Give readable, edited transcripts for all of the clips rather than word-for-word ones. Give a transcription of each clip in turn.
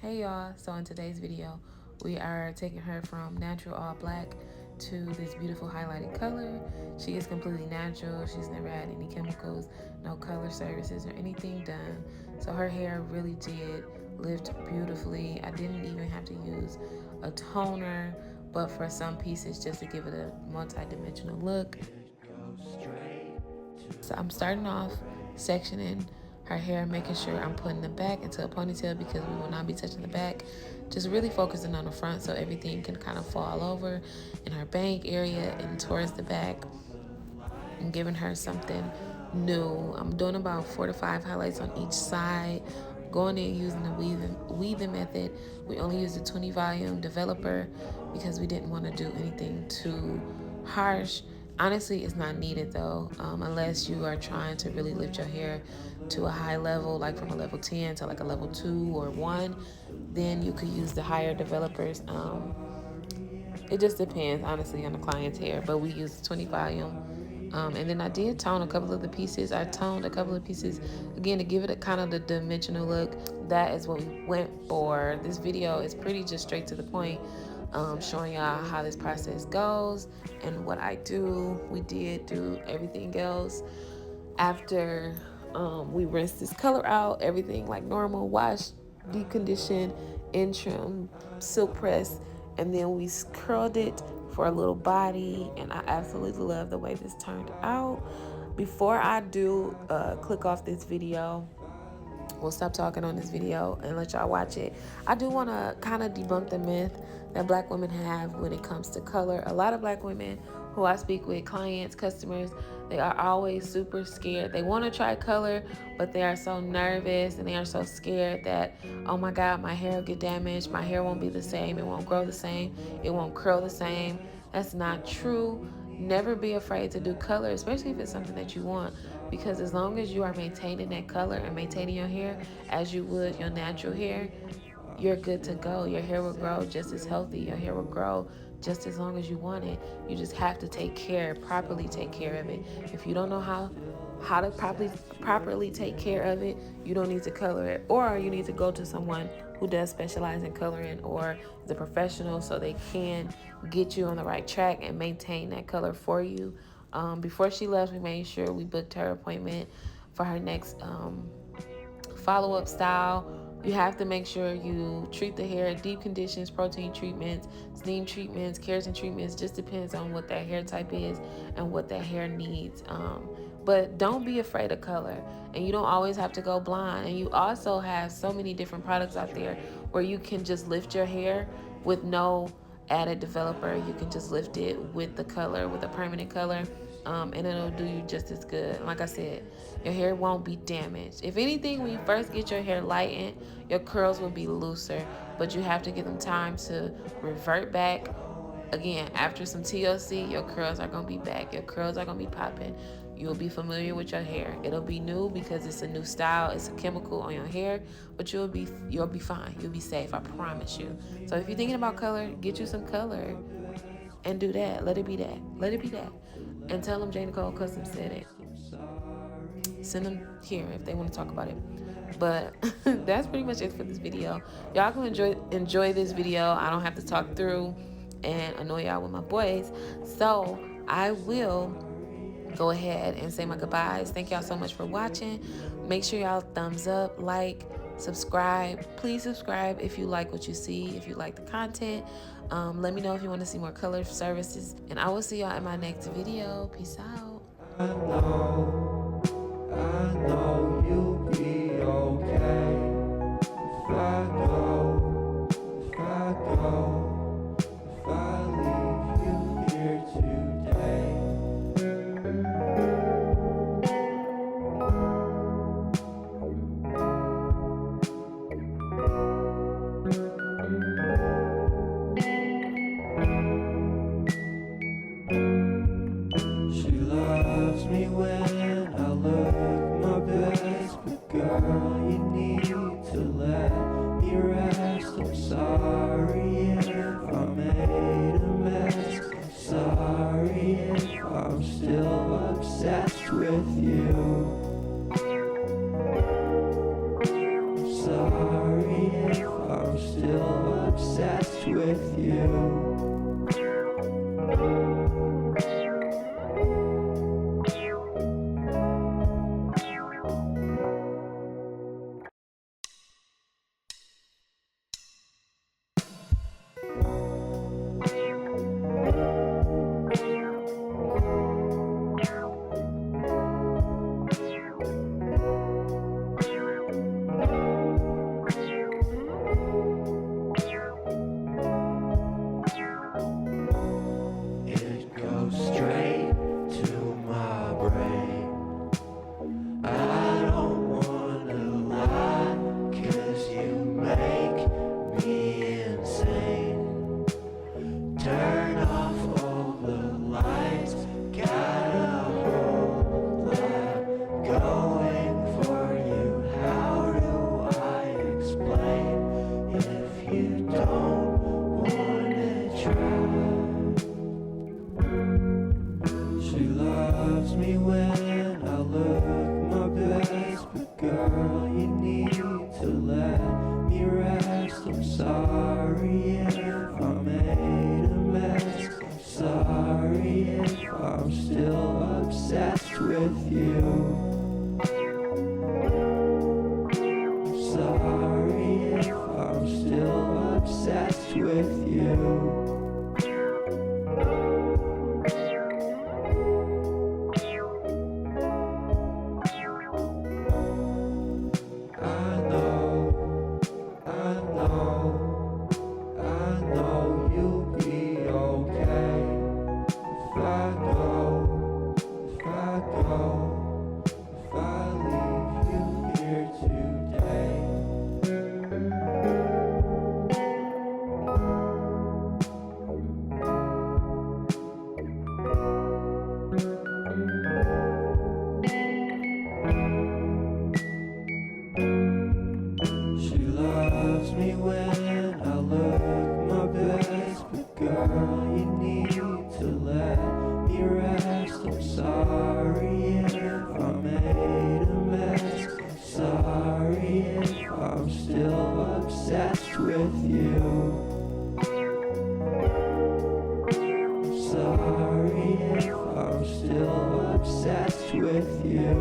Hey y'all, so in today's video, we are taking her from natural all black to this beautiful highlighted color. She is completely natural. She's never had any chemicals, no color services or anything done. So her hair really did lift beautifully. I didn't even have to use a toner, but for some pieces just to give it a multi-dimensional look. So I'm starting off sectioning her hair, making sure I'm putting the back into a ponytail because we will not be touching the back. Just really focusing on the front so everything can kind of fall over in her bank area and towards the back, and giving her something new. I'm doing about 4 to 5 highlights on each side. Going in using the weaving method. We only used a 20 volume developer because we didn't want to do anything too harsh. Honestly, it's not needed though, unless you are trying to really lift your hair to a high level, like from a level 10 to like a level 2 or 1. Then you could use the higher developers. It just depends, honestly, on the client's hair, but we use 20 volume. And then I did tone a couple of the pieces. I toned a couple of pieces, again, to give it a kind of the dimensional look. That is what we went for. This video is pretty just straight to the point, showing y'all how this process goes and what I do. We did do everything else after we rinsed this color out, everything like normal, wash, deep condition, in trim, silk press, and then we curled it for a little body, and I absolutely love the way this turned out. Before I do click off this video, we'll stop talking on this video and let y'all watch it. I do want to kind of debunk the myth that black women have when it comes to color. A lot of black women who I speak with, clients, customers, they are always super scared. They want to try color, but they are so nervous and they are so scared that, oh my God, my hair will get damaged. My hair won't be the same. It won't grow the same. It won't curl the same. That's not true. Never be afraid to do color, especially if it's something that you want, because as long as you are maintaining that color and maintaining your hair as you would your natural hair, you're good to go. Your hair will grow just as healthy. Your hair will grow just as long as you want it. You just have to properly take care of it. If you don't know how to properly take care of it, you don't need to color it, or you need to go to someone who does specialize in coloring or is a professional so they can get you on the right track and maintain that color for you. Before she left, we made sure we booked her appointment for her next follow-up style. You have to make sure you treat the hair, deep conditions, protein treatments, steam treatments, keratin treatments. Just depends on what that hair type is and what that hair needs. But don't be afraid of color, and you don't always have to go blonde. And you also have so many different products out there where you can just lift your hair with no added developer. You can just lift it with the color, with a permanent color, and it'll do you just as good. Like I said, your hair won't be damaged. If anything, when you first get your hair lightened, your curls will be looser, but you have to give them time to revert back. Again, after some TLC, your curls are going to be back. Your curls are going to be popping. You'll be familiar with your hair. It'll be new because it's a new style. It's a chemical on your hair, but you'll be fine. You'll be safe. I promise you. So if you're thinking about color, get you some color and do that. Let it be that. Let it be that. And tell them J. Nicole Custom said it. Send them here if they want to talk about it. But that's pretty much it for this video. Y'all can enjoy this video. I don't have to talk through and annoy y'all with my voice. So I will go ahead and say my goodbyes. Thank y'all so much for watching. Make sure y'all thumbs up, like, subscribe. Please subscribe if you like what you see, if you like the content. Let me know if you want to see more color services, and I will see y'all in my next video. Peace out. I know you'll be okay if I go, if I go, if I leave you here today. She loves me when I look my best, but girl, you need to let me rest. I'm sorry if I made a mess. I'm sorry if I'm still obsessed with you. I'm sorry if I'm with you. It goes straight to my brain. I don't wanna lie, 'cause you make me insane. Turn off all the lights, got a whole lot going for you. How do I explain if you don't wanna try? She loves me when I look my best, but girl, you need to let me rest. I'm sorry if I made a mess. I'm sorry if I'm still obsessed with you. I'm sorry if I'm still obsessed with you. I know you'll be okay if I leave you here today. She loves me when I look my best, but girl, you need to let me rest. I'm sorry if I made a mess. I'm sorry if I'm still obsessed with you. I'm sorry if I'm still obsessed with you.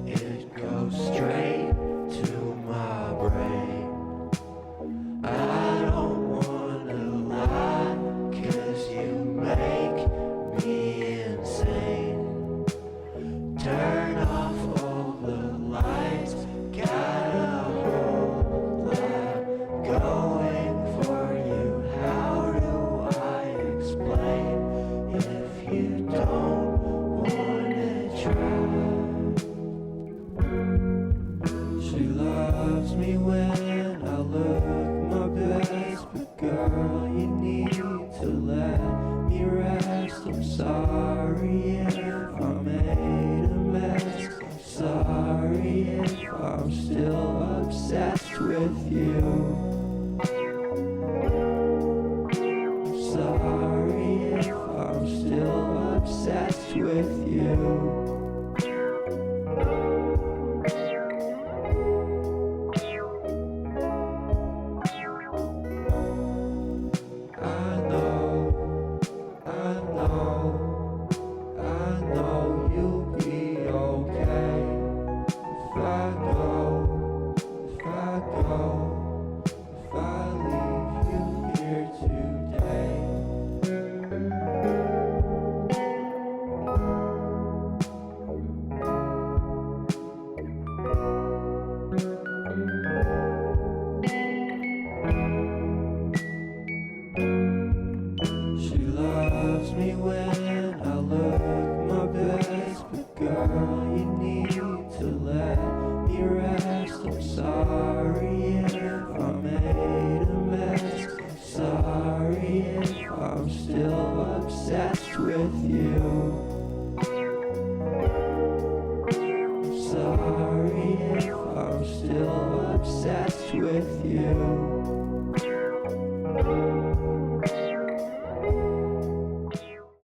It goes straight to my brain. I don't wanna lie, 'cause you make me insane. Turn off all the lights, got a whole lot going for you. How do I explain if you don't wanna try? She loves me when I look my best, but girl, you need to let me rest. I'm sorry if I made a mess. I'm sorry if I'm still obsessed with you. I'm sorry if I'm still obsessed with you. I know you'll be okay if I leave you here today. She loves me when I look my best, but girl, you need to let me rest. I'm sorry if I'm still obsessed with you. Sorry if I'm still obsessed with you.